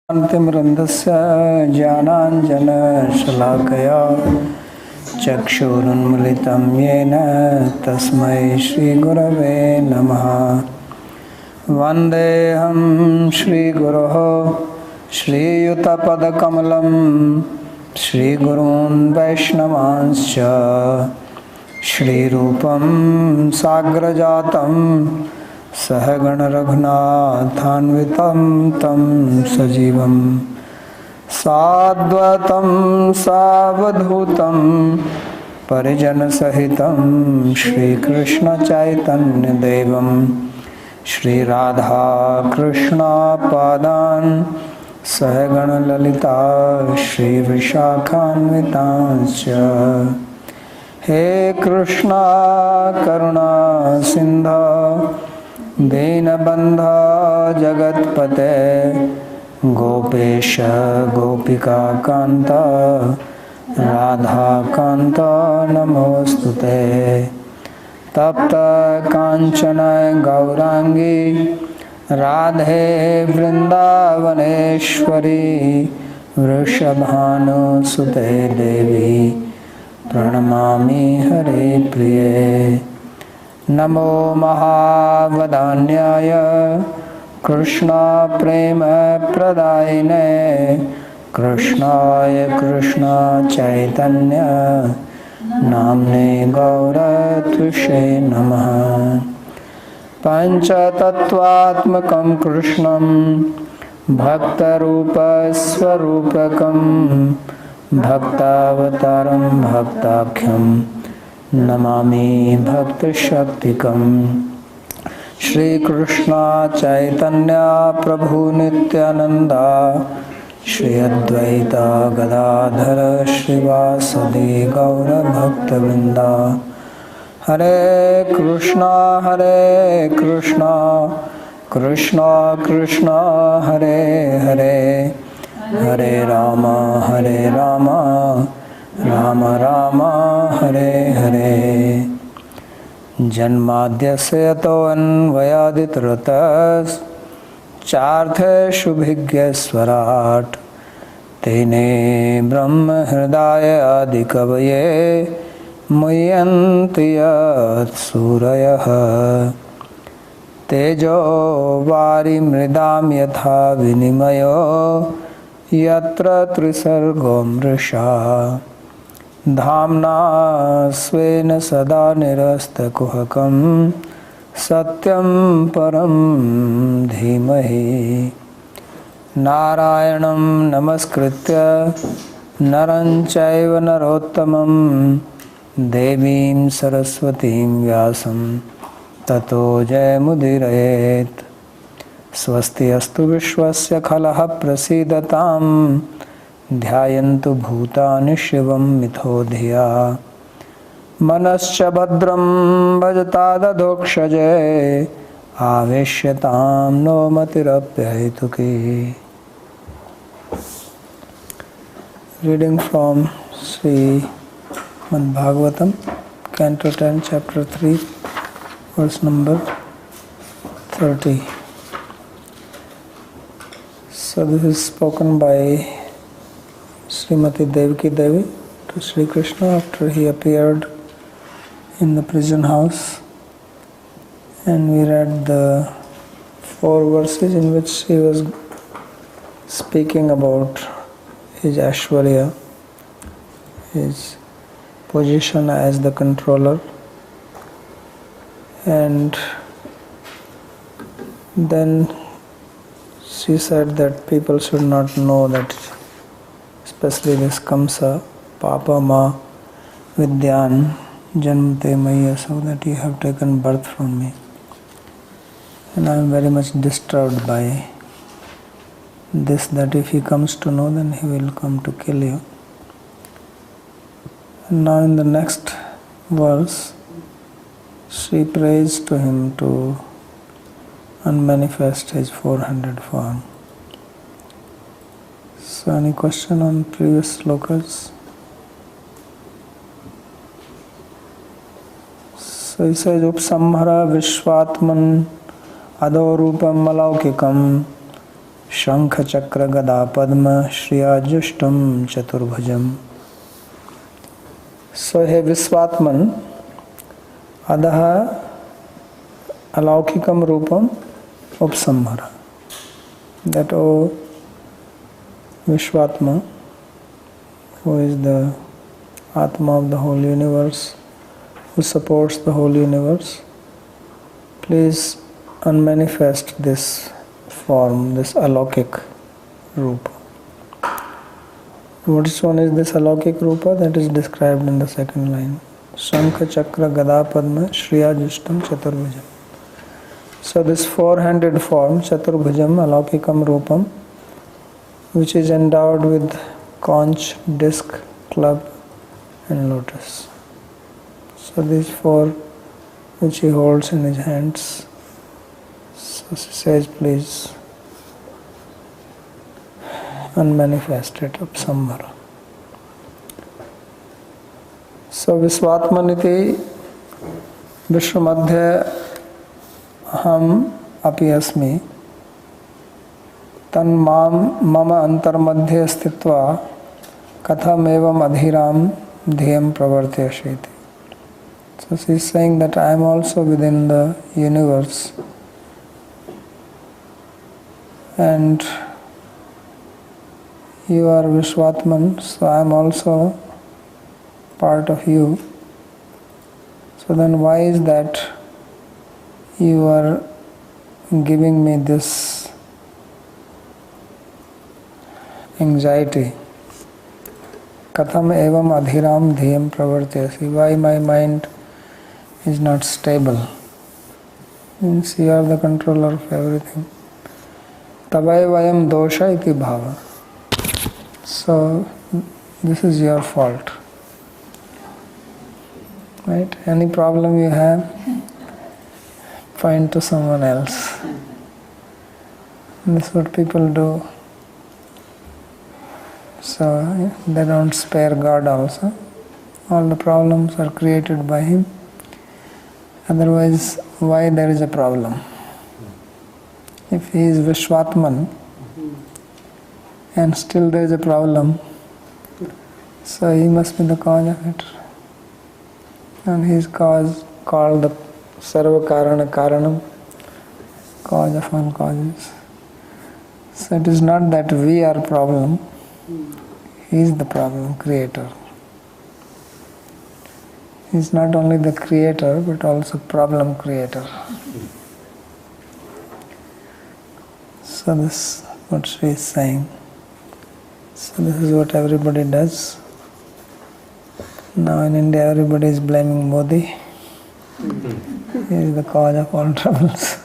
शान्तिमृन्दस्य ज्ञानाञ्जनशलाकया चक्षुरुन्मिलितं येन तस्मै श्रीगुरवे नमः। वन्देऽहं श्रीगुरोः श्रीयुतपदकमलं श्रीगुरून् वैष्णवांश्च श्रीरूपं साग्रजातं सहगण रघुनाथान्वितं तं सजीवं साद्वैतं सावधूतं परिजनसहितं श्रीकृष्णचैतन्यदेवं श्रीराधाकृष्णपादान् सहगण ललिता श्रीविशाखान्वितांश्च। हे कृष्णा करुणा सिन्धो दीनबन्धो जगत्पते गोपेश गोपिकान्त राधाकान्त नमोस्तुते। तप्त कांचन गौरांगी राधे वृंदावनेश्वरी वृषभानुसुते देवी प्रणमामि हरे प्रिये। नमो महावदान्याय कृष्णा प्रेम प्रदायिने कृष्णाय कृष्णा चैतन्य नाम्ने गौरत्विषे नमः। पंचतत्वात्मकं कृष्णं भक्तरूपस्वरूपकं भक्तावतारं भक्ताख्यं नमामि भक्तशक्तिकं। श्री कृष्ण चैतन्य प्रभु नित्यानंदा श्री अद्वैत गदाधर श्रीवासदि गौर भक्तवृंदा। हरे कृष्णा कृष्णा कृष्णा हरे हरे हरे राम राम राम हरे हरे। जन्माद्यस्य तोऽन्वयादितरतश्चार्थेषुभिज्ञस्वराट् तेने ब्रह्म हृदय आदिकवये मुह्यन्ति यत्सूरयः। तेजो वारिमृदां यथा विनिमयो यत्र त्रिसर्गो मृषा धाम्ना स्वेन सदा निरस्तकुहकं सत्यं परं धीमहि। नारायणं नमस्कृत्य नरं चैव नरोत्तमं देवीं सरस्वतीं व्यासं ततो जयमुदीरयेत्। स्वस्ति अस्तु विश्वस्य खलः प्रसीदतां ध्यायन्तु भूतानि शिवं मिथो धिया। मनश्च भद्रं भजतादधोक्षजे आवेश्यतां no मतिरप्यहेतुकी। Reading from Srimad Bhagavatam, Canto 10, Chapter 3, verse number 30. So this is spoken by Srimati Devaki Devi to Sri Krishna after he appeared in the prison house, and we read the 4 verses in which he was speaking about his Aishwarya, his position as the controller, and then she said that people should not know that, especially this Kamsa, Papa Ma Vidyan Janmate Maya, so that you have taken birth from me. And I am very much disturbed by this, that if he comes to know, then he will come to kill you. And now in the next verse, she prays to him to unmanifest his 400 form. So any question on previous slokas? So he says, Upsamhara Vishwatman Adorupam Malaukikam Shankha Chakra Gada Padma Shriya Jushtam Chaturbhujam. So he Visvatman Adaha Alaukikam Rupam Upsamhara. That O Vishwatma, who is the Atma of the whole universe, who supports the whole universe, please unmanifest this form, this alaukik rupa. Which one is this alaukik rupa? That is described in the second line. Shankha Chakra Gada Padma Shriya Jushtam Chaturbhujam. So this four-handed form, Chaturbhujam Alaukikam Rupam, which is endowed with conch, disc, club and lotus. So these four which he holds in his hands. So she says, please unmanifest it, upsamhara. So Visvatmaniti Vishwamadhya Aham api asmi tan mama antarmadhya stitva katham evam adhiram dhyam pravartyashiti. So she is saying that I am also within the universe and you are Vishwatman, so I am also part of you. So then why is that you are giving me this anxiety? Katham evam adhiram dhyam pravartyasi. Why my mind is not stable? Means you are the controller of everything. Tavai vayam dosha iti bhava. So this is your fault. Right? Any problem you have, find to someone else. This is what people do. So they don't spare God also. All the problems are created by Him. Otherwise, why there is a problem? If He is Vishwatman and still there is a problem, so He must be the cause of it. And He is called the Sarva Karana Karanam, cause of all causes. So it is not that we are problem, He is the problem, creator. He is not only the creator but also problem creator. So this is what she is saying. So this is what everybody does. Now in India everybody is blaming Modi. He is the cause of all troubles.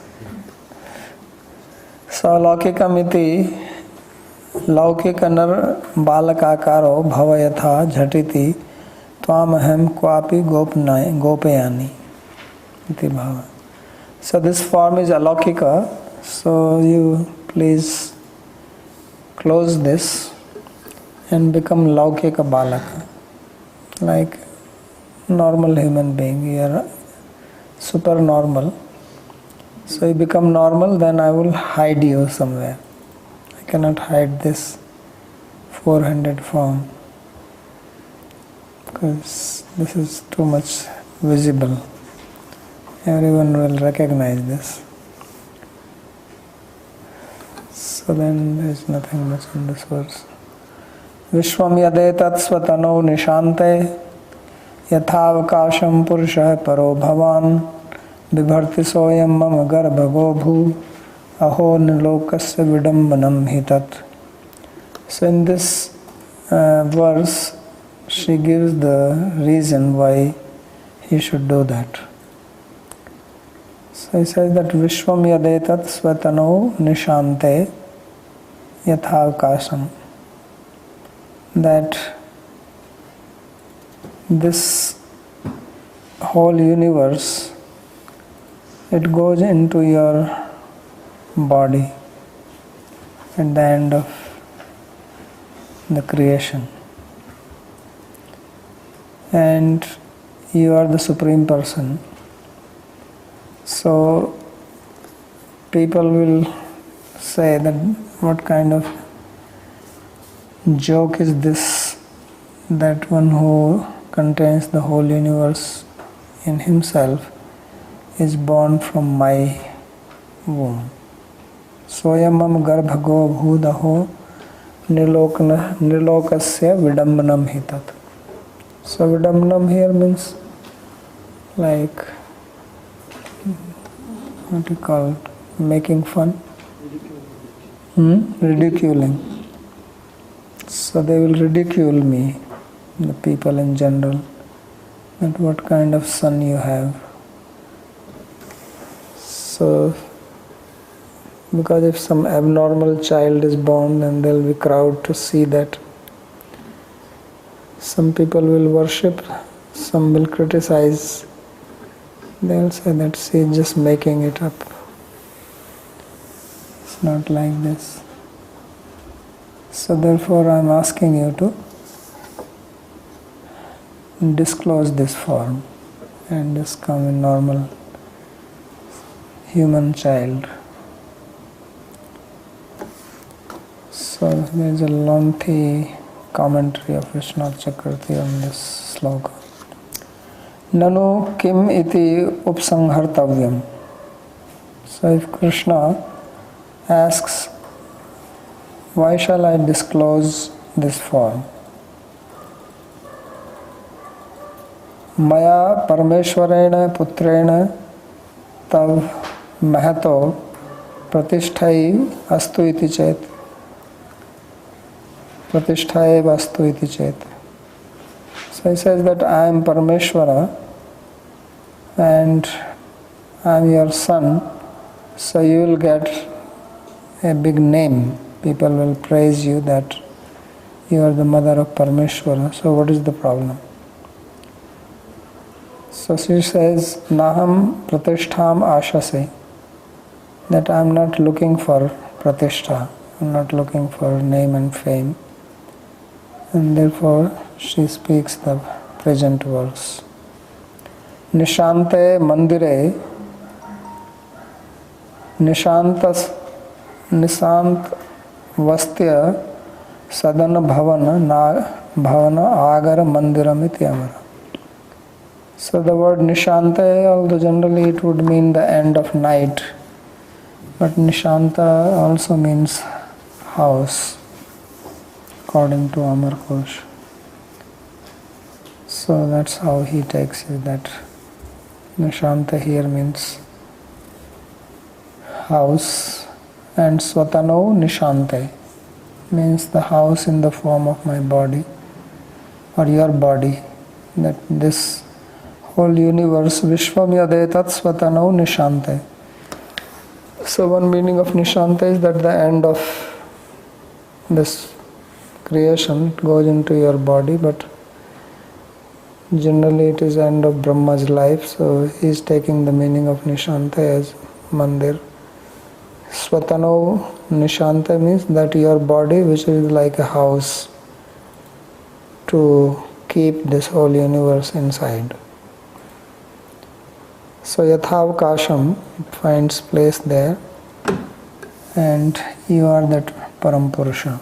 So Laukikam Laukikanar balakakaro bhavayatha jhatiti tvamaham kwapi gopayani iti bhava. So this form is alaukika, so you please close this and become laukika balaka, like normal human being. You are super normal. So you become normal, then I will hide you somewhere. I cannot hide this four-handed form because this is too much visible. Everyone will recognize this. So then there is nothing much in this verse. Vishwam yadetat swatano nishante yathavakasham purushah paro bhavan bibharti soyam mama garbhago bhu aho nilokasya vidambanam hitat. So in this verse she gives the reason why he should do that. So he says that Vishwam yadetat swatano nishante yathavakasham, that this whole universe, it goes into your body at the end of the creation, and you are the Supreme Person. So people will say that what kind of joke is this, that one who contains the whole universe in himself is born from my womb. Soyamam garbhago bhudaho nilokasya vidambanam hitat. So vidambanam here means like, what do you call it? Making fun? Ridiculing. So they will ridicule me, the people in general, that what kind of son you have. So, because if some abnormal child is born, then there will be crowd to see that. Some people will worship, some will criticize. They will say that she is just making it up. It's not like this. So therefore I am asking you to disclose this form and just come in normal human child. So there is a lengthy commentary of Vishwanath Chakravarti on this sloka. Nanu kim iti upsanghartavyam. So if Krishna asks, why shall I disclose this form? Maya Parameshwarena Putrena Tav Mahato Pratisthai Astu iti chet. Pratisthai Astu iti chet. So he says that I am Parameshwara and I am your son, so you will get a big name. People will praise you that you are the mother of Parameshwara. So what is the problem? So she says, Naham pratistham ashase, that I am not looking for pratishtha, I am not looking for name and fame. And therefore she speaks the present verse. Nishante mandire nishant vastya sadana bhavana agara mandiram iti amara. So the word nishante, although generally it would mean the end of night, but nishanta also means house, according to Amar Kosh. So that's how he takes it, that nishanta here means house, and swatano nishante means the house in the form of my body or your body, that this whole universe, Vishwam yadetat swatano nishante. So one meaning of nishante is that the end of this creation goes into your body, but generally it is end of Brahma's life, so he is taking the meaning of nishante as mandir. Swatano nishante means that your body, which is like a house to keep this whole universe inside. So yathavkasham finds place there, and you are that Parampurusha.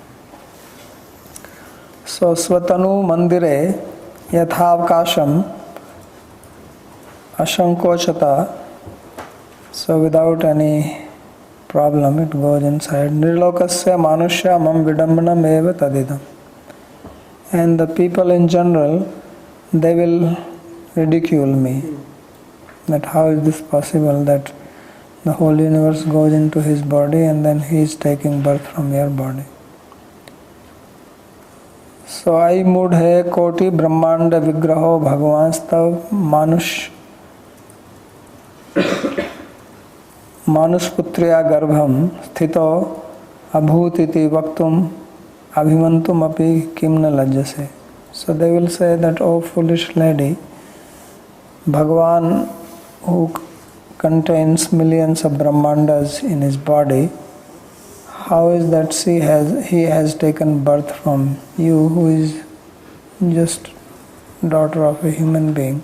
So swatanu mandire yathavkasham ashankochata, so without any problem it goes inside. Nirlokasya manushya mam vidambanam eva tadidam. And the people in general, they will ridicule me, that how is this possible that the whole universe goes into his body and then he is taking birth from your body. So I mudhe koti brahmanda vigraho bhagavastav manushputriya garbham sthito abhutiti vaktum abhimantum api kimna lajjase. So they will say that, oh foolish lady, Bhagavan, who contains millions of brahmandas in his body, how is that he has taken birth from you, who is just daughter of a human being?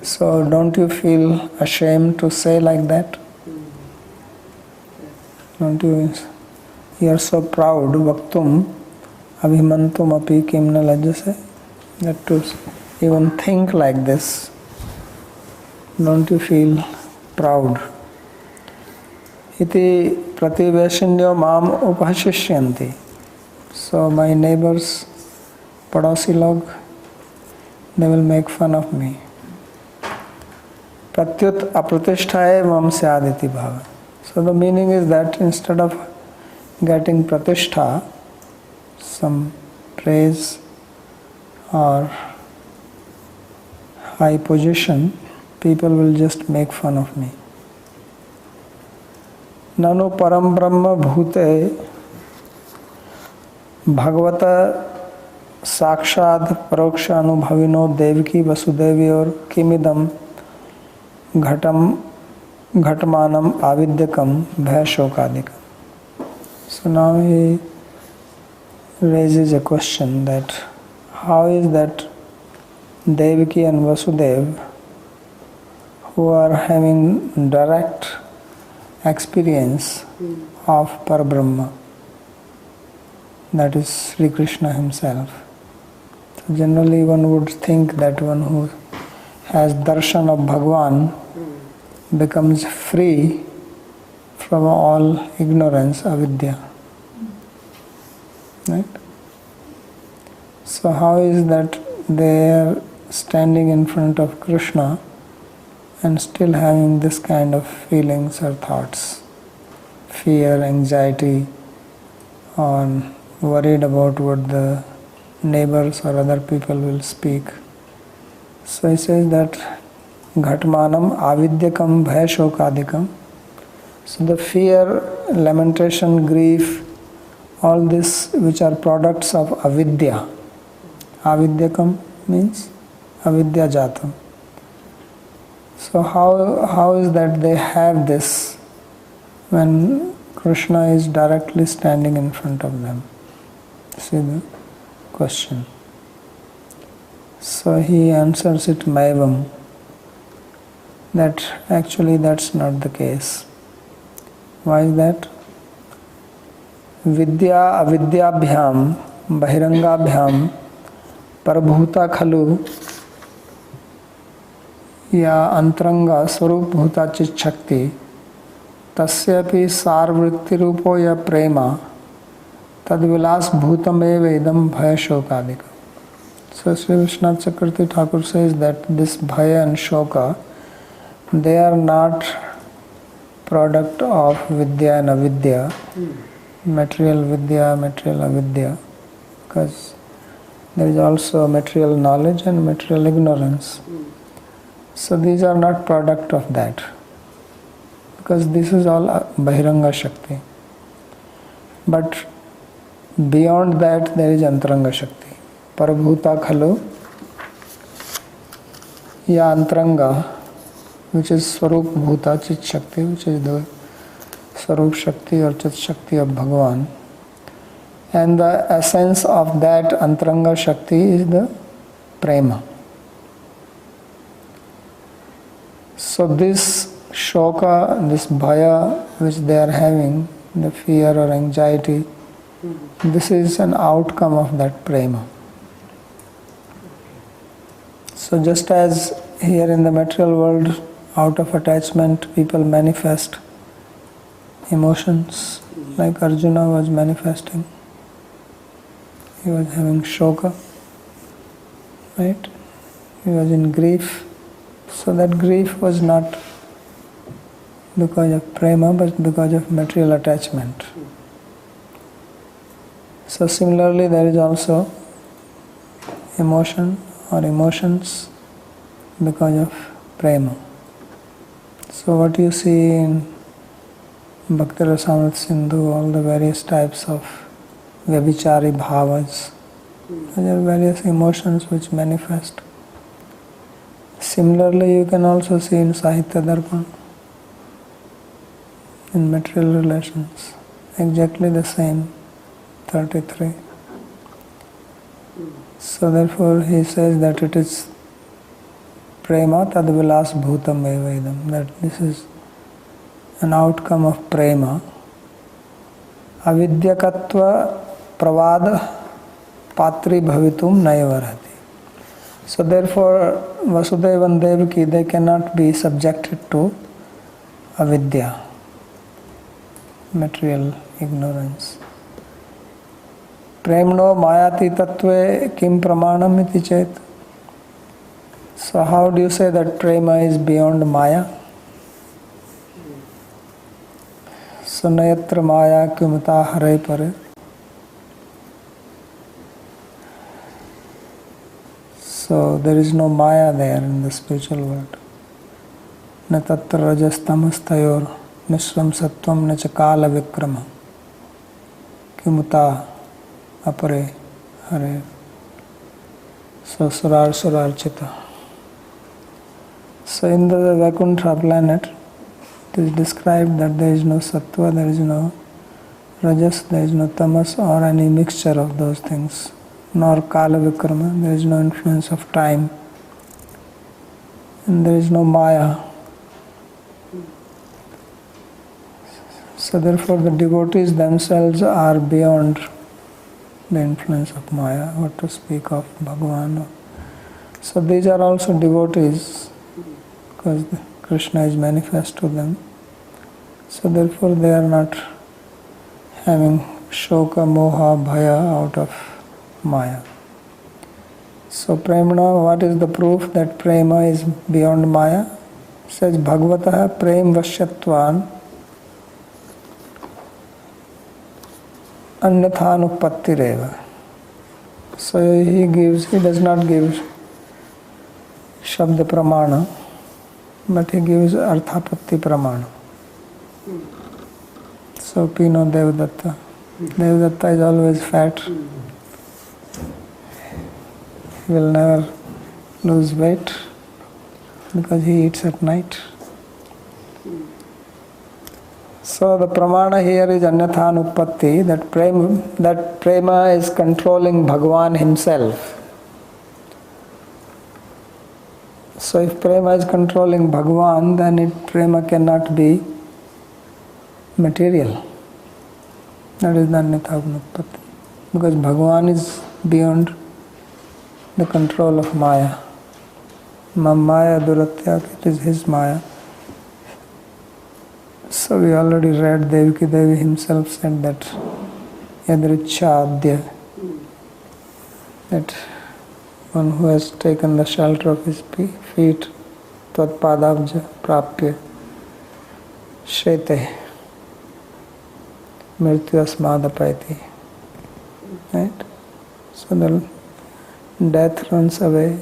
So don't you feel ashamed to say like that? Don't you? You are so proud. Vaktum abhimantum api kim na lajjase. That to even think like this. Don't you feel proud? Iti prativeshinyo mam upashishyanti. So my neighbors, padosi log, they will make fun of me. Pratyut apratishthaya mam syaditi bhava. So the meaning is that instead of getting pratishtha, some praise or high position, people will just make fun of me. Nanu param brahma bhute bhagavata साक्षात परोक्ष अनुभविनो देवकी वसुदेवी और किमिदम घटमानम आविद्यकम भय शोकादिकम. So now he raises a question that how is that Devaki and Vasudev, who are having direct experience of Parabrahma, that is Sri Krishna himself. So generally one would think that one who has darshan of Bhagwan becomes free from all ignorance, avidya. Right? So how is that they are standing in front of Krishna and still having this kind of feelings or thoughts? Fear, anxiety, or worried about what the neighbors or other people will speak. So he says that Ghatmanam avidyakam bhaya shokadikam. So the fear, lamentation, grief, all this which are products of avidya. Avidyakam means avidya jatam. So how is that they have this when Krishna is directly standing in front of them? See the question. So he answers it maivam, that actually that's not the case. Why is that? Vidya avidyabhyam bahirangabhyam parabhuta khalu ya antaranga swarup bhuta chit shakti tasyapi sarvritti rupo ya prema tadvilas bhutameva idam bhaya shokadika. So Sri Vishwanath Chakravarti Thakur says that this bhaya and shoka, they are not product of vidya and avidya, material vidya, material avidya, because there is also material knowledge and material ignorance. So these are not product of that, because this is all bahiranga shakti. But beyond that there is antaranga shakti. Parabhuta khalu ya antaranga, which is swarup bhuta chit shakti, which is the swarup shakti or chit shakti of Bhagavan. And the essence of that antaranga shakti is the prema. So this shoka, this bhaya which they are having, the fear or anxiety, this is an outcome of that prema. So just as here in the material world, out of attachment, people manifest emotions, like Arjuna was manifesting. He was having shoka, right? He was in grief. So that grief was not because of prema, but because of material attachment. So similarly, there is also emotion or emotions because of prema. So what you see in Bhakti Rasamrita Sindhu, all the various types of vyabhichari bhavas, there are various emotions which manifest. Similarly, you can also see in Sahitya Darpan, in material relations, exactly the same, 33. So therefore he says that it is prema tadvilas bhutam evaidam, that this is an outcome of prema, अविद्यकत्व प्रवाद Pathri भवितुम नैवरति. So therefore Vasudeva and Devaki, they cannot be subjected to avidya, material ignorance. Premno mayati tatve kim pramanam iti chet. So how do you say that prema is beyond maya? So nayatra maya kyumata hare pare. So there is no maya there in the spiritual world. Na tatra rajas tamas tayor mishram sattvam na cha kala vikrama kimuta apare hare. So surarchita. So in the Vaikuntha planet it is described that there is no sattva, there is no rajas, there is no tamas or any mixture of those things, nor kala vikrama, there is no influence of time, and there is no maya. So therefore the devotees themselves are beyond the influence of maya, what to speak of Bhagavan. So these are also devotees because Krishna is manifest to them. So therefore they are not having shoka, moha, bhaya out of maya. So premna, what is the proof that prema is beyond maya? It says Bhagavataha prem vashyatvan anyathanupattireva. So he does not give shabda pramana, but he gives arthapatti pramana. So Pino Devadatta. Devadatta is always fat. He will never lose weight because he eats at night. So the pramana here is anyathanupatti, that prema is controlling Bhagavan himself. So if prema is controlling Bhagavan, then prema cannot be material. That is the anyathanupatti. Because Bhagavan is beyond the control of maya. Maya duratya, it is his maya. So we already read Devaki Devi himself said that yadrichadya, that one who has taken the shelter of his feet, tvatpadabja prapya shete mrityu asmadapaiti. Right? So the death runs away,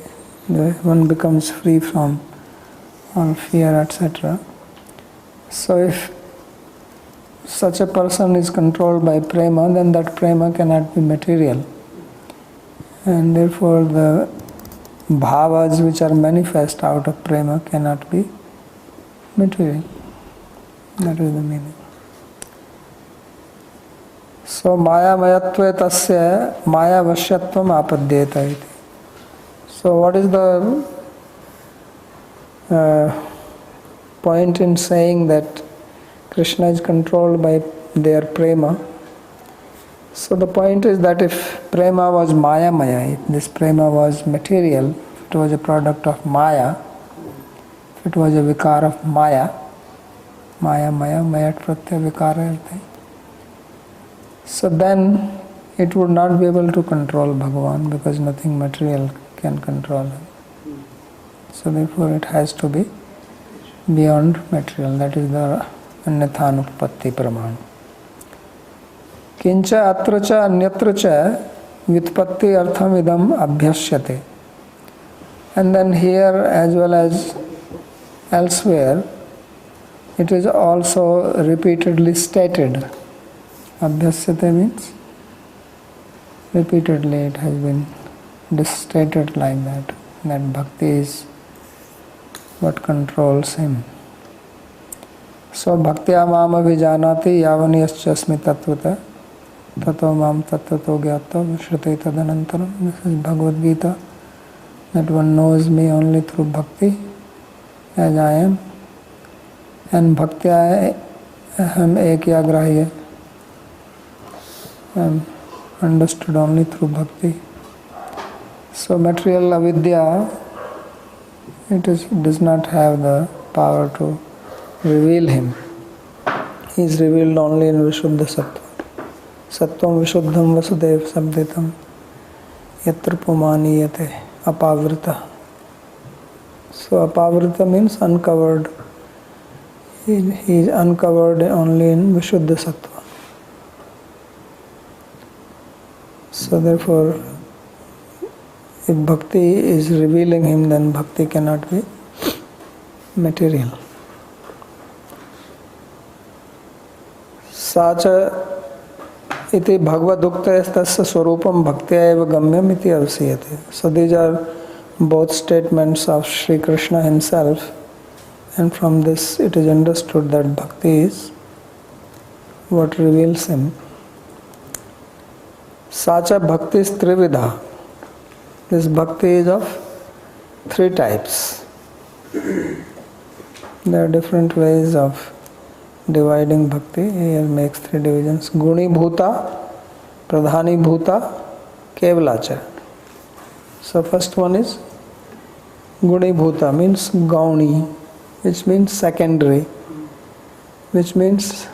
one becomes free from all fear, etc. So if such a person is controlled by prema, then that prema cannot be material. And therefore the bhavas which are manifest out of prema cannot be material. That is the meaning. So maya mayatve tasya maya vashyatvam apadyeta iti. So what is the point in saying that Krishna is controlled by their prema? So the point is that if prema was maya, if this prema was material, if it was a product of maya, if it was a vikar of maya, mayat pratyaya vikara artha. So then it would not be able to control Bhagavan because nothing material can control him. So therefore it has to be beyond material. That is the anyathanupatti pramana. Kincha atra cha anyatra cha vitpatti artham idam abhyasyate. And then here as well as elsewhere it is also repeatedly stated. Abhyasyate means repeatedly it has been stated like that bhakti is what controls him. So bhaktya mam abhijanati yavaniyascha tatvata tato mam tattato gyata vishrute tadanantaram. This is Bhagavad Gita, that one knows me only through bhakti as I am, and bhaktya aham ekya grahya. and understood only through bhakti. So material avidya, does not have the power to reveal him. He is revealed only in Vishuddha Sattva. Sattvam Vishuddham Vasudev Sabditam Yatra Pumaniyate Apavrita. So apavrita means uncovered. He is uncovered only in Vishuddha Sattva. So therefore, if bhakti is revealing him, then bhakti cannot be material. Sacha iti bhagavaduktasya swarupam bhaktya eva gamyam iti avasiyate. So these are both statements of Sri Krishna himself, and from this it is understood that bhakti is what reveals him. Sacha bhakti is trividha. This bhakti is of three types. There are different ways of dividing bhakti. He makes three divisions: guni bhuta, pradhani bhuta, kevalacha. So first one is guni bhuta, means gauni, which means secondary, which means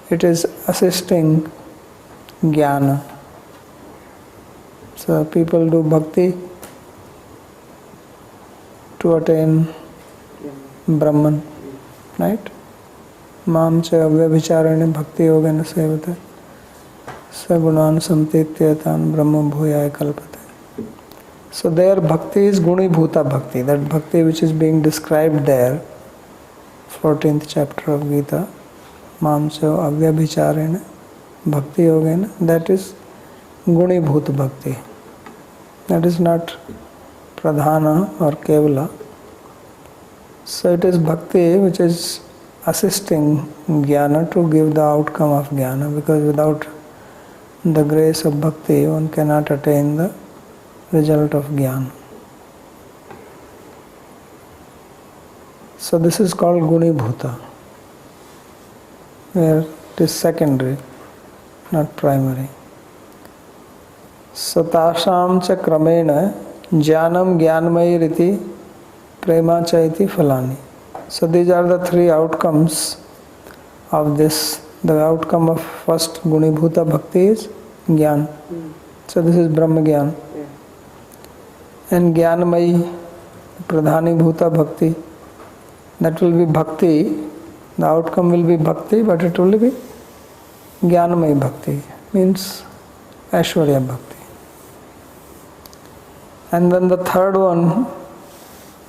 it is assisting jnana. So people do bhakti to attain Brahman, right? Mam cha avyabhicharane bhakti yogena sevate sagunan samtityatan brahma bhuyaya kalpate. So there bhakti is guni bhuta bhakti, that bhakti which is being described there, 14th chapter of Gita, mam cha avyabhicharane bhakti yogena, that is guni bhuta bhakti. That is not pradhana or kevala. So it is bhakti which is assisting jnana to give the outcome of jnana, because without the grace of bhakti one cannot attain the result of jnana. So this is called guni bhuta, where it is secondary, not primary. So tasam cha kramena jnanam jnanmayiriti prema cha iti phalani. So these are the three outcomes of this. The outcome of first guni bhuta bhakti is jnana. So this is brahma jnana. And jnanmayi pradhani bhuta bhakti, that will be bhakti. The outcome will be bhakti, but it will be jnanmayi bhakti, means aishwarya bhakti. And then the third one,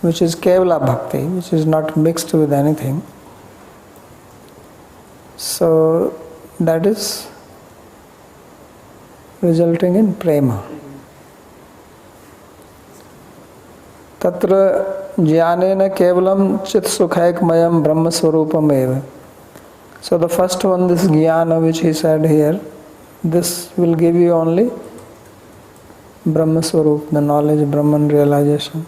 which is kevala bhakti, which is not mixed with anything. So that is resulting in prema. Tatra jnanena kevalam chit sukhaikmayam brahma swarupam eva. So the first one, this jnana which he said here, this will give you only Brahma Swarup, the knowledge, Brahman realization,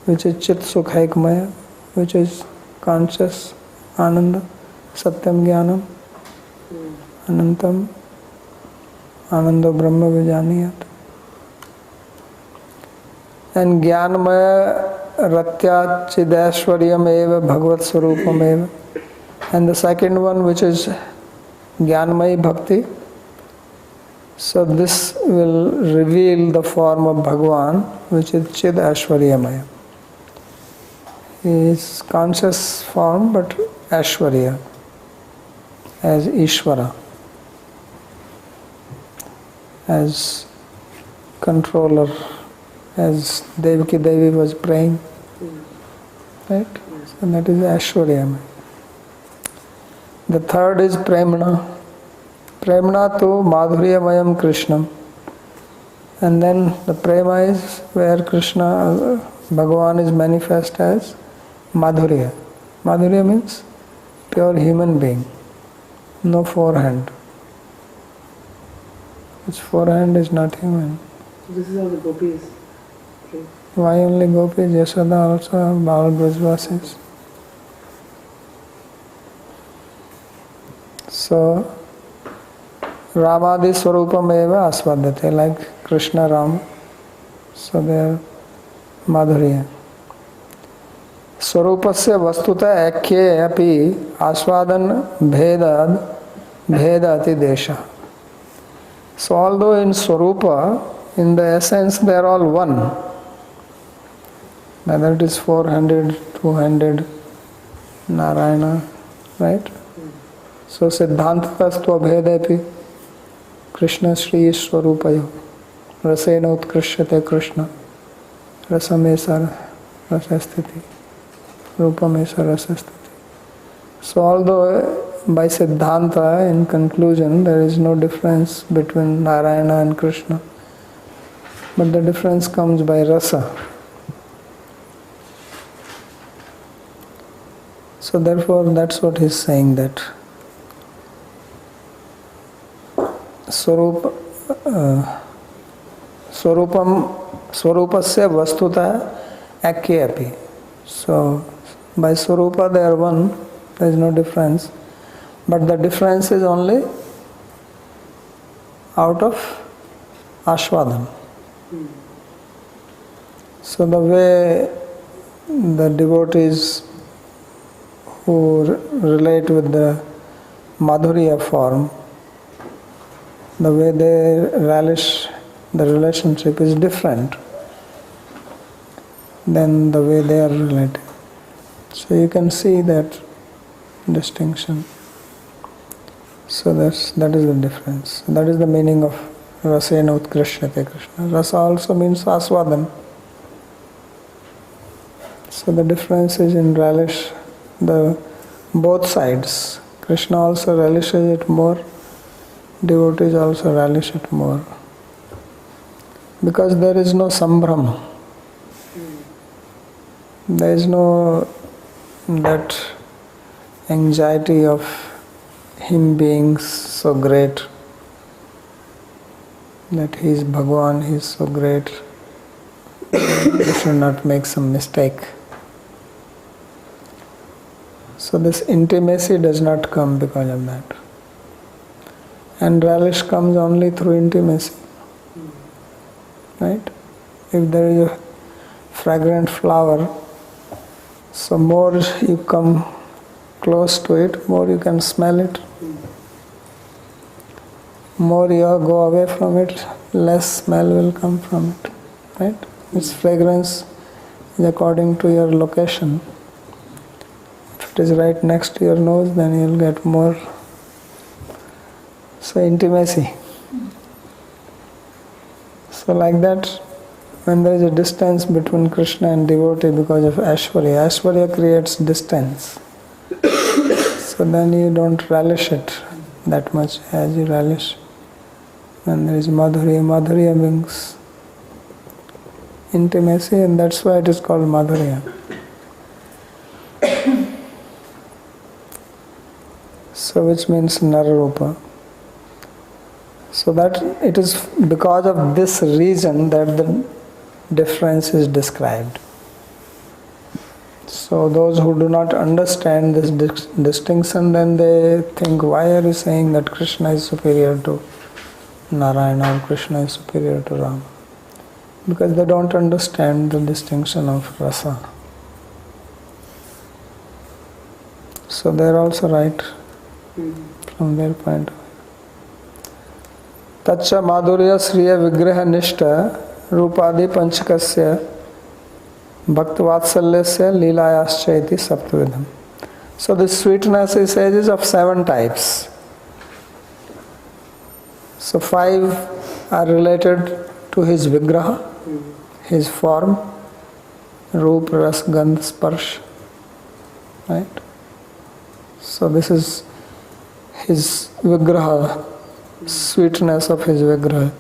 which is Chit Sukhaikmaya, which is conscious Ananda, Satyam Jnanam, Anantam, Ananda Brahma Vijaniyat. And Jnanmaya Ratyat Chidashwaryam Eva Bhagavat Swarupam Eva. And the second one, which is Jnanmayi Bhakti. So this will reveal the form of Bhagavan, which is Chid Ashwaryamaya. He is conscious form, but Ashwarya, as Ishvara, as controller, as Devaki Devi was praying, right? So that is Ashwaryamaya. The third is Premna. Premna to Madhuryamayam Krishnam. And then the prema is where Krishna, Bhagavan is manifest as Madhurya. Madhurya means pure human being, no forehand. Which forehand is not human. So this is how the gopis pray. Why only gopis? Yashoda also all Brajvasis. So Ramadi Swarupam eva asvadate, like Krishna Ram. So they are Madhurya. Swarupasya vastuta ekye api asvadan bhedati desha. So although in Swarupa, in the essence they are all one, whether it is 400, 200, Narayana, right? So Siddhantastastva bhedepi Krishna Shri Swarupayo Rasena Utkrishyate Krishna Rasamesa Rasasthiti Rupamesa Rasasthiti. So although by Siddhanta, in conclusion, there is no difference between Narayana and Krishna, but the difference comes by rasa. So therefore that's what he's saying, that Swarupasya vastuta akyapi. So by Swarupa they are one, there is no difference, but the difference is only out of Ashvadan. So the way the devotees who relate with the Madhurya form, the way they relish the relationship is different than the way they are related. So you can see that distinction. So that is the difference. That is the meaning of Rasena Utkrishyate Krishna. Rasa also means Aswadan. So the difference is in relish, the both sides. Krishna also relishes it more, devotees also relish it more. Because there is no sambram. There is no that anxiety of him being so great, that he is Bhagwan, he is so great, we should not make some mistake. So this intimacy does not come because of that. And relish comes only through intimacy. Right? If there is a fragrant flower, so more you come close to it, more you can smell it. More you go away from it, less smell will come from it. Right? Its fragrance is according to your location. If it is right next to your nose, then you will get more. So intimacy. So like that, when there is a distance between Krishna and devotee because of Aishwarya, Aishwarya creates distance. So then you don't relish it that much as you relish when there is Madhurya. Madhurya means intimacy, and that's why it is called Madhurya. So which means Nararupa. So that it is because of this reason that the difference is described. So those who do not understand this distinction, then they think, why are you saying that Krishna is superior to Narayana or Krishna is superior to Rama? Because they don't understand the distinction of rasa. So they are also right from their point of view. Tacha madhurya sriya vigraha nishta rupadi panchakasya bhaktvatsalyasya leelayascha iti saptavidham. So this sweetness, he says, is of 7 types. So 5 are related to his vigraha, his form, roop, ras, gandh, sparsh. Right? So this is his vigraha, sweetness of his vigraha,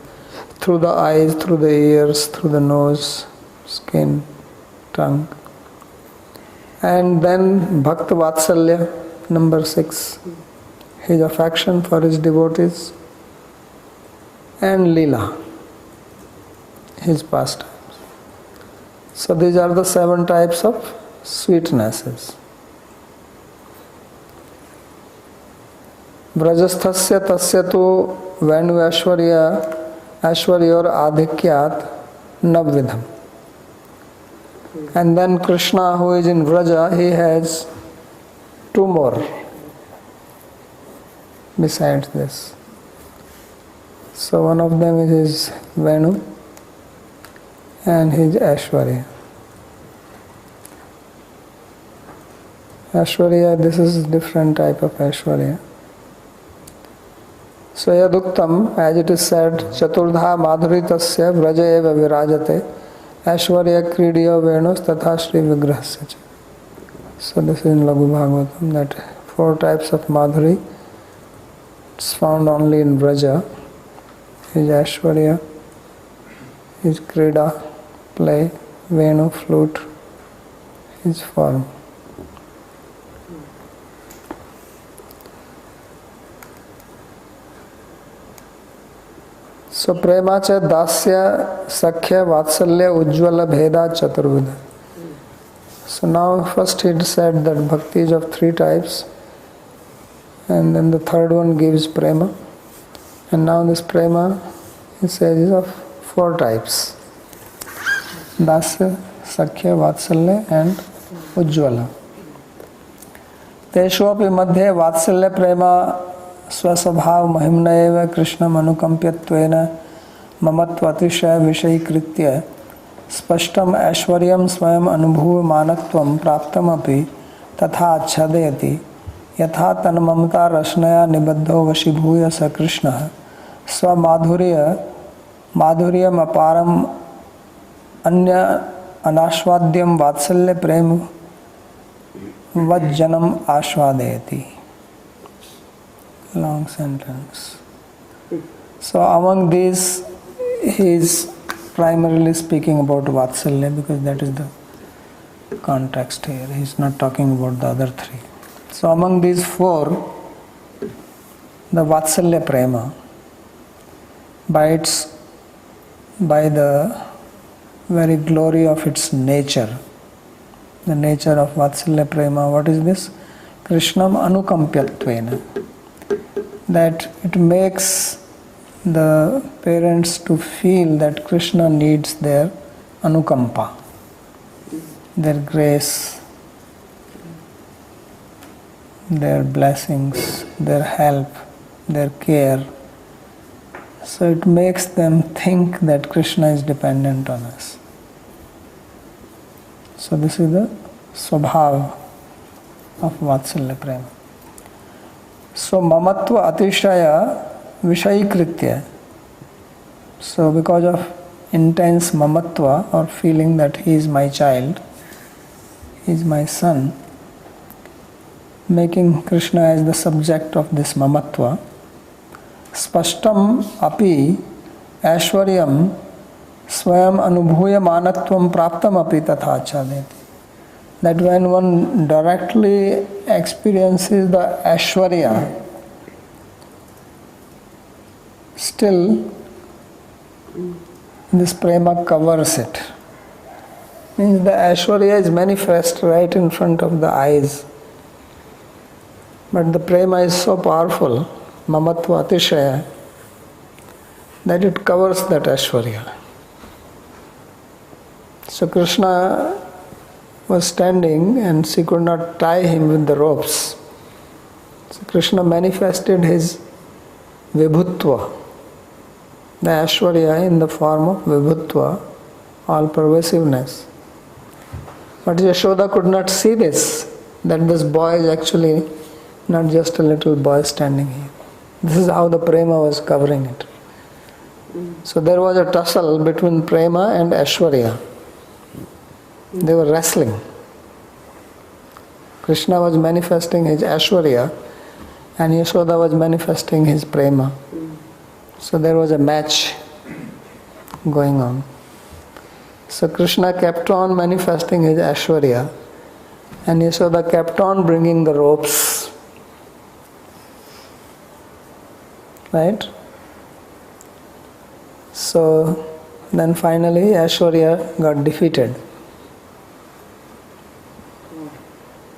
through the eyes, through the ears, through the nose, skin, tongue. And then Bhakta Vatsalya, number 6, his affection for his devotees, and Leela, his pastimes. So these are the 7 types of sweetnesses. Vrajasthasya tasya tu Venu Aishwaryor Adhikyat Navvidham. And then Krishna, who is in Vraja, he has two more besides this. So one of them is his Venu and his Aishwarya. Aishwarya, this is different type of Aishwarya. So yaduktam, as it is said, Chaturdha madhuritasya vraja eva virajate Aishwarya kridiya venus tatha shri vigrahasya. So this is in Laghu Bhagavatam, that 4 types of madhuri. It's found only in Vraja. His Aishwarya, his krida, play, Venu, flute, his form. So prema cha dasya sakhya vatsalya ujjvala bheda chaturvida. So now first he said that bhakti is of 3 types, and then the third one gives prema, and now this prema he says is of 4 types: dasya, sakhya, vatsalya and ujjvala. Teshu api madhye vatsalya prema स्वस्वभाव Mahimna एव कृष्णम अनुकंप्यत्वेन ममत्व अतिशय विषयीकृत्य स्पष्टम ऐश्वर्यं स्वयं अनुभूयमानत्वं प्राप्तमपि तथा आच्छादयति यथा तन्ममता रश्नया निबद्धो वशीभूय स कृष्णः स्वमाधुर्यम् अपारम् अन्य अनास्वाद्यं वात्सल्य प्रेम वज्जनम् आस्वादयति. Long sentence. So among these, he is primarily speaking about Vatsalya because that is the context here. He is not talking about the other 3. So among these 4, the Vatsalya Prema, by the very glory of its nature, the nature of Vatsalya Prema, what is this? Krishnam Anukampyatvena. That it makes the parents to feel that Krishna needs their anukampa, their grace, their blessings, their help, their care. So it makes them think that Krishna is dependent on us. So this is the swabhav of Vatsalya Prema. So mamatva atishaya vishayikritya. So because of intense mamatva, or feeling that he is my child, he is my son, making Krishna as the subject of this mamatva, spashtam api aishwaryam swayam anubhuya manatvam praptam api tatha achadeti. That when one directly experiences the Aishwarya, still this prema covers it. Means the Aishwarya is manifest right in front of the eyes, but the prema is so powerful, mamatva atishaya, that it covers that Aishwarya. So Krishna was standing and she could not tie him with the ropes. So Krishna manifested his vibhutva, the Aishwarya, in the form of vibhutva, all pervasiveness. But Yashoda could not see this, that this boy is actually not just a little boy standing here. This is how the prema was covering it. So there was a tussle between prema and Aishwarya. They were wrestling. Krishna was manifesting his Aishwarya and Yashoda was manifesting his prema. So there was a match going on. So Krishna kept on manifesting his Aishwarya and Yashoda kept on bringing the ropes. Right? So then finally Aishwarya got defeated.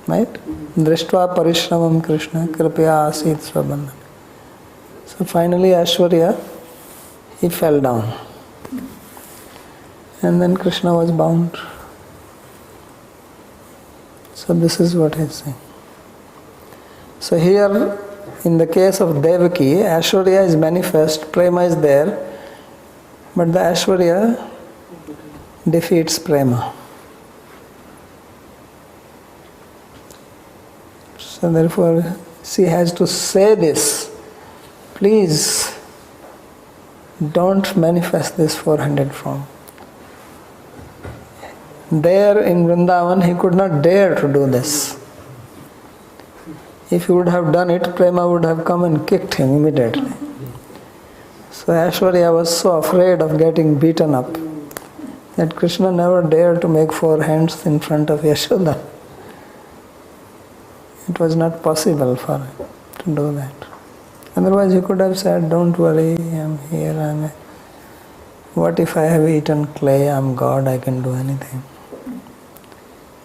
Right? Drishtva parishramam Krishna kripaya asit swabandhan. So So finally Aishwarya, he fell down. And then Krishna was bound. So this is what he's saying. So here, in the case of Devaki, Aishwarya is manifest, Prema is there, but the Aishwarya defeats Prema. So therefore, she has to say this, please don't manifest this 400 form. There in Vrindavan, he could not dare to do this. If he would have done it, Prema would have come and kicked him immediately. So Aishwarya was so afraid of getting beaten up that Krishna never dared to make 4 hands in front of Yashoda. It was not possible for him to do that. Otherwise he could have said, don't worry, I'm here, what if I have eaten clay, I'm God, I can do anything.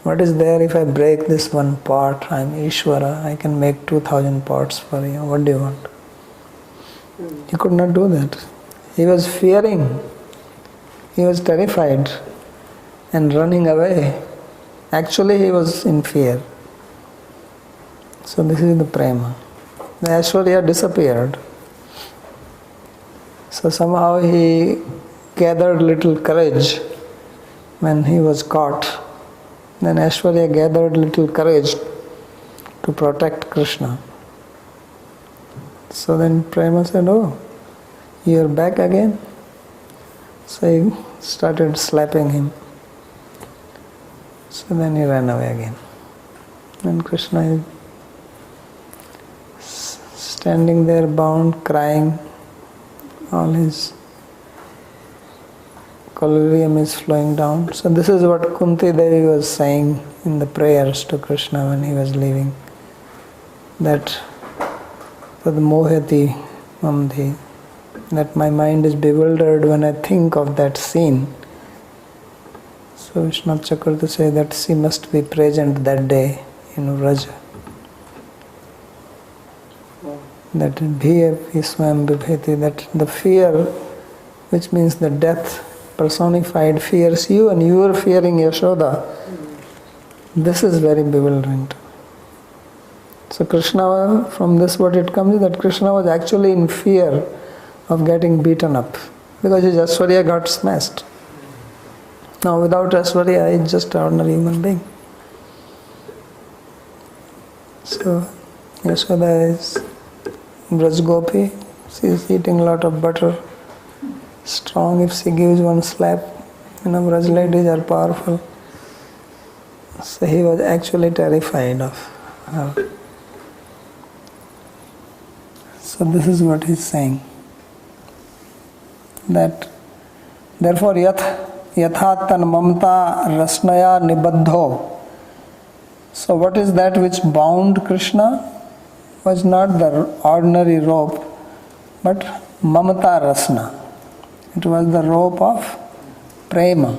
What is there if I break this one pot, I'm Ishvara, I can make 2000 pots for you, what do you want? He could not do that. He was fearing, he was terrified and running away. Actually he was in fear. So this is the Prema. The Aishwarya disappeared. So somehow he gathered little courage when he was caught. Then Aishwarya gathered little courage to protect Krishna. So then Prema said, oh, you're back again? So he started slapping him. So then he ran away again. Then Krishna is standing there bound, crying. All his collyrium is flowing down. So this is what Kunti Devi was saying in the prayers to Krishna when he was leaving. That Tad mohati mamdhi, that my mind is bewildered when I think of that scene. So Vishwanath Chakravarti says that she must be present that day in Vraja. That bhiya swam bibheti, that the fear, which means the death personified, fears you and you are fearing Yashoda. This is very bewildering. So Krishna, from this what it comes is that Krishna was actually in fear of getting beaten up because his Aishwarya got smashed. Now without Aishwarya, he's just an ordinary human being. So Yashoda is Braj Gopi, she is eating a lot of butter, strong. If she gives one slap, Braj ladies are powerful. So he was actually terrified of her. So this is what he's saying. That therefore yatha tan mamta rasnaya nibaddho. So what is that which bound Krishna? Was not the ordinary rope, but mamata rasna. It was the rope of prema.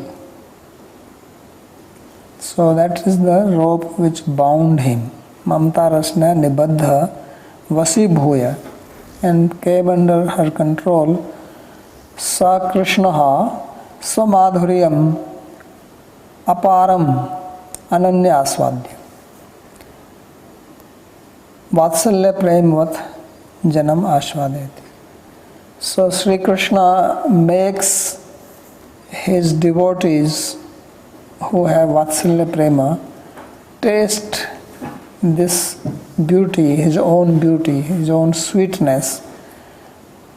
So that is the rope which bound him. Mamata rasna nibaddha vasibhuya, and came under her control. Sa Krishnaha swamadhuryam aparam ananya aswadya. Vatsalya premvat janam ashvadeti. So Sri Krishna makes his devotees who have Vatsalya prema taste this beauty, his own sweetness,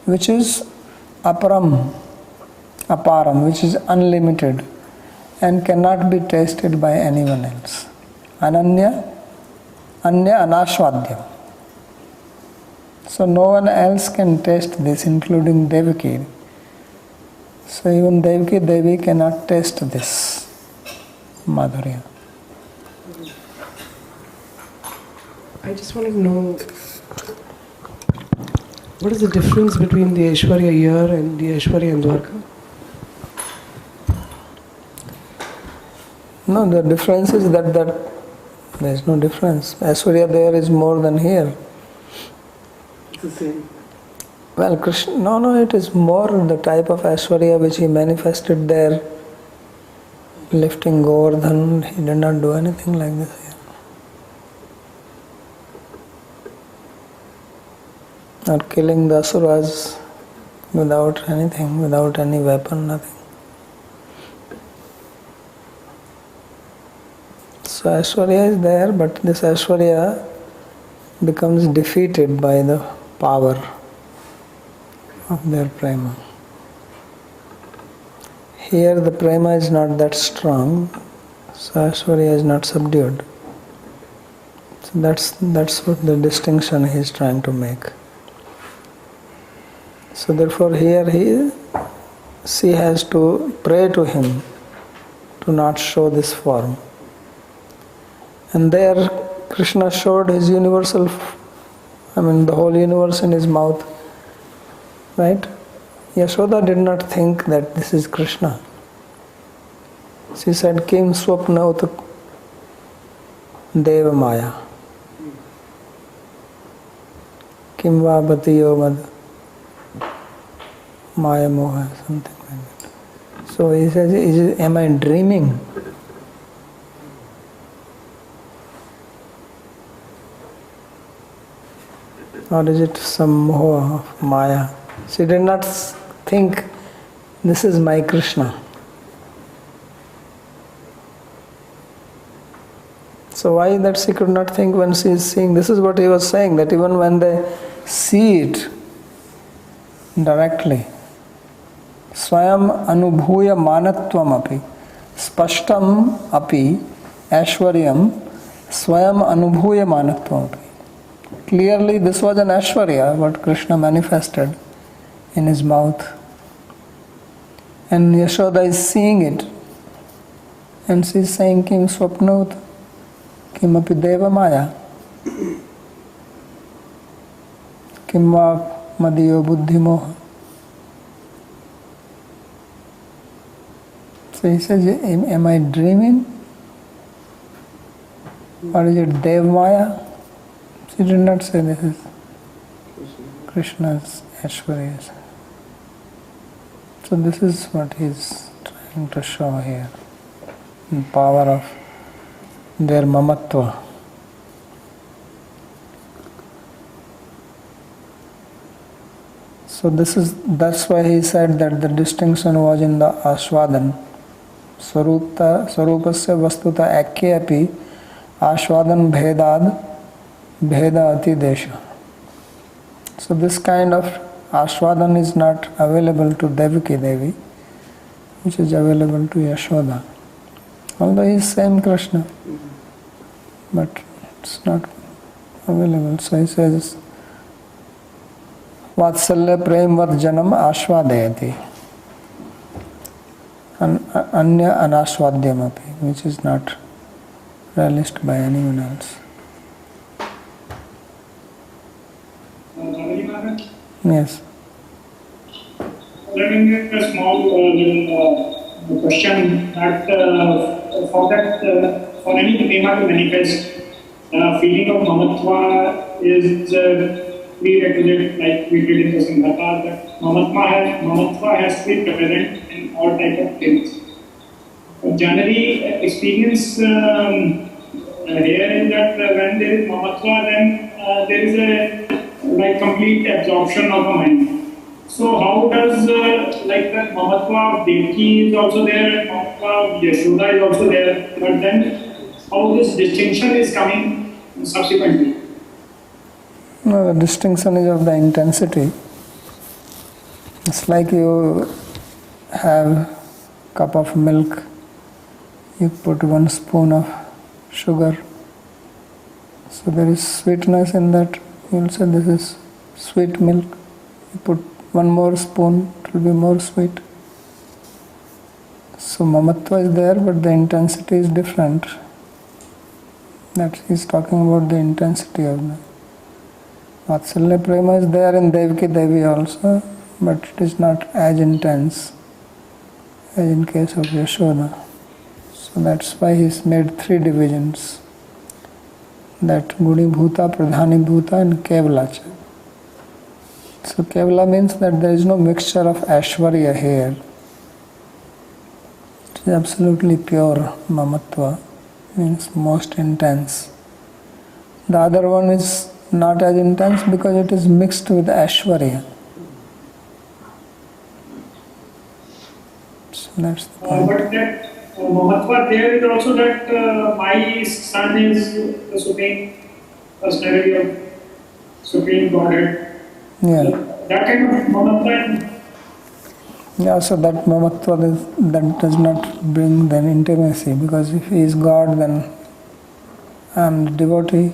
which is aparam, which is unlimited and cannot be tasted by anyone else. Anya anashvadyam. So no one else can taste this, including Devaki. So even Devaki Devi cannot taste this madhurya. I just want to know, what is the difference between the Aishwarya here and the Aishwarya in Dwarka? No, the difference is that there is no difference. Aishwarya there is more than here. It's the same. Well, Krishna, no, it is more the type of Aishwarya which he manifested there, lifting Govardhan. He did not do anything like this here. Or killing the Asuras without anything, without any weapon, nothing. So Aishwarya is there, but this Aishwarya becomes defeated by the power of their prema. Here the prema is not that strong, so Aishwarya is not subdued. So that's what the distinction he is trying to make. So therefore here she has to pray to him to not show this form. And there Krishna showed his universal, the whole universe in his mouth. Right? Yashoda did not think that this is Krishna. She said, Kim swapna ut deva maya. Kim va bhatiyo mad maya moha, something like that. So he says, am I dreaming? Or is it some moha of maya? She did not think, this is my Krishna. So why that she could not think when she is seeing? This is what he was saying, that even when they see it directly, swayam anubhuya manatvam api, spashtam api, aishwaryam, swayam anubhuya manatvam api. Clearly this was an Aishwarya, what Krishna manifested in his mouth. And Yashoda is seeing it. And she is saying, Kim swapnut, Kim api deva maya. Kim va madiyo buddhi moha. So he says, am I dreaming? Or is it Dev Maya? She did not say this is Krishna's Aishwarya. So this is what he is trying to show here. The power of their mamatva. So that's why he said that the distinction was in the Ashwadan. Sarupasya vastuta akya api Ashwadan bhedad bheda ati desha. So this kind of Ashwadan is not available to Devaki Devi, which is available to Yashoda. Although he is same Krishna, but it's not available. So he says, Vatsalya prem vat janam ashwadayati. Anya anashwadyam api, which is not relished by anyone else. Yes. Let me make a small little question that for any prema to manifest, feeling of mamatva is prerequisite, like we did in the Singhatha, that mamatva has to be present in all type of things. But generally, experience here is that when there is mamatva, then there is a complete absorption of a mind. So how does the mamatva of Devaki is also there, and mamatva of Yashoda is also there, but then how this distinction is coming subsequently? No, the distinction is of the intensity. It's like you have a cup of milk, you put 1 spoon of sugar, so there is sweetness in that. You will say this is sweet milk. You put 1 more spoon, it will be more sweet. So mamatva is there, but the intensity is different. That he is talking about the intensity of the Vatsalya prema is there in Devaki Devi also, but it is not as intense as in case of Yashoda. So that's why he's made 3 divisions. That Guni Bhuta, Pradhani Bhuta and Kevalacha. So Kevala means that there is no mixture of Aishwarya here. It is absolutely pure Mamatva, means most intense. The other one is not as intense because it is mixed with Aishwarya. So that's the point. But that Mahatma there is also that my son is the Supreme Personality of Supreme Godhead. Yeah. That kind of Mahatma. Yeah, so that Mamatva that does not bring then intimacy, because if he is God, then I am the devotee,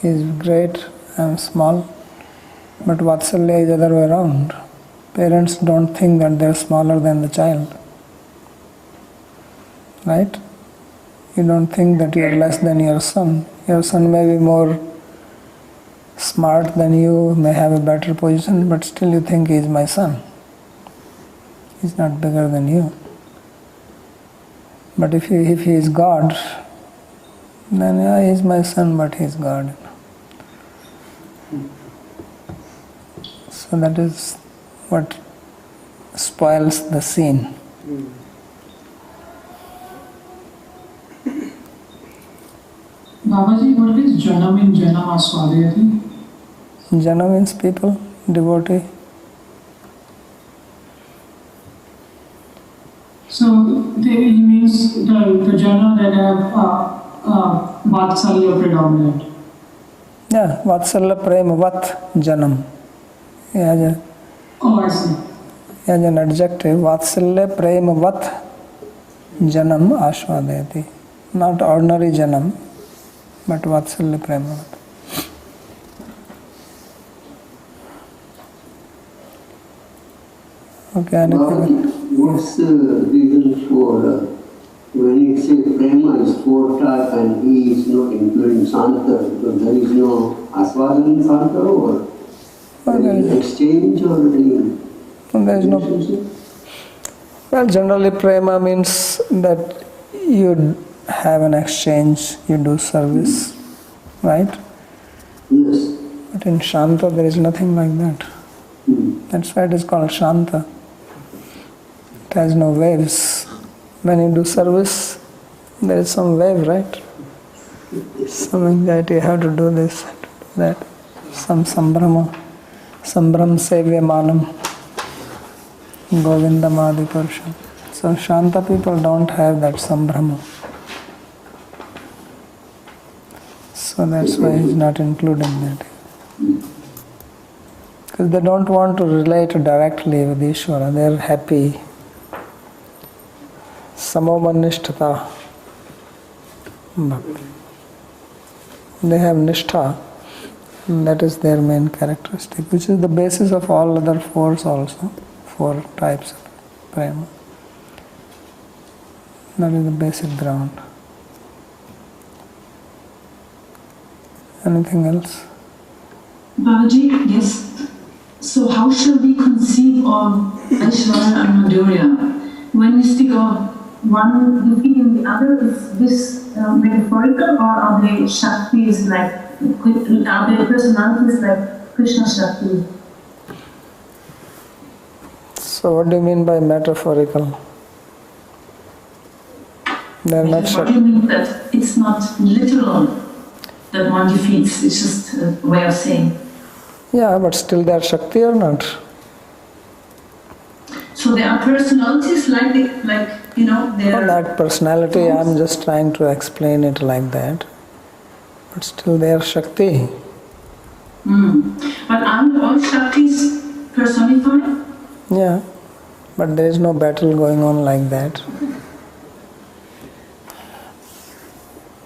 he is great, I am small. But Vatsalya is the other way around. Parents don't think that they are smaller than the child. Right? You don't think that you are less than your son. Your son may be more smart than you, may have a better position, but still you think he is my son. He is not bigger than you. But if he is God, then yeah, he is my son, but he is God. So that is what spoils the scene. Babaji, what is Janam in Janam Aswadayati? Jana means people, devotee. So he means the Jana that have Vatsalya predominant. Yeah, Vatsalya Prema Vat Janam. Oh, I see. As an adjective, Vatsalya Prema Vat Janam Ashwadayati. Not ordinary Janam, but Vatsalya Prema Vat. Okay, anything? What's the reason for when you say prema is four type and he is not including Santa, because there is no Aswadan in Santa, or any exchange or any There is no. relationship? Well, generally, prema means that you have an exchange, you do service, right? Yes. But in Shanta, there is nothing like that. That's why it is called Shanta. It has no waves. When you do service, there is some wave, right? Some anxiety, you have to do this, to do that. Some sambrama, sambram sevyamanam, govindam adi purusham. So Shanta people don't have that sambrama. So that's why he's not including that. Because they don't want to relate directly with Ishvara, they are happy. Samomanishtata. Bhakti. They have nishtha, and that is their main characteristic, which is the basis of all other fours also, 4 types of prema. That is the basic ground. Anything else? Babaji, yes. So how shall we conceive of Aishwarya and Madhurya? When we speak of one defeat in the other, is this metaphorical, or are they Shaktis like, are they personalities like Krishna Shakti? So what do you mean by metaphorical? They are not What do you mean that it's not literal that one defeats, it's just a way of saying? Yeah, but still they are Shakti or not? So there are personalities like you know, they For are... that personality, I am just trying to explain it like that. But still they are Shakti. But aren't all Shaktis personified? Yeah, but there is no battle going on like that.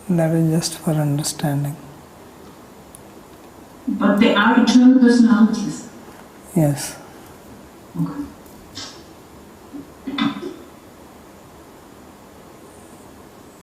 That is just for understanding. But they are eternal personalities. Yes. Okay.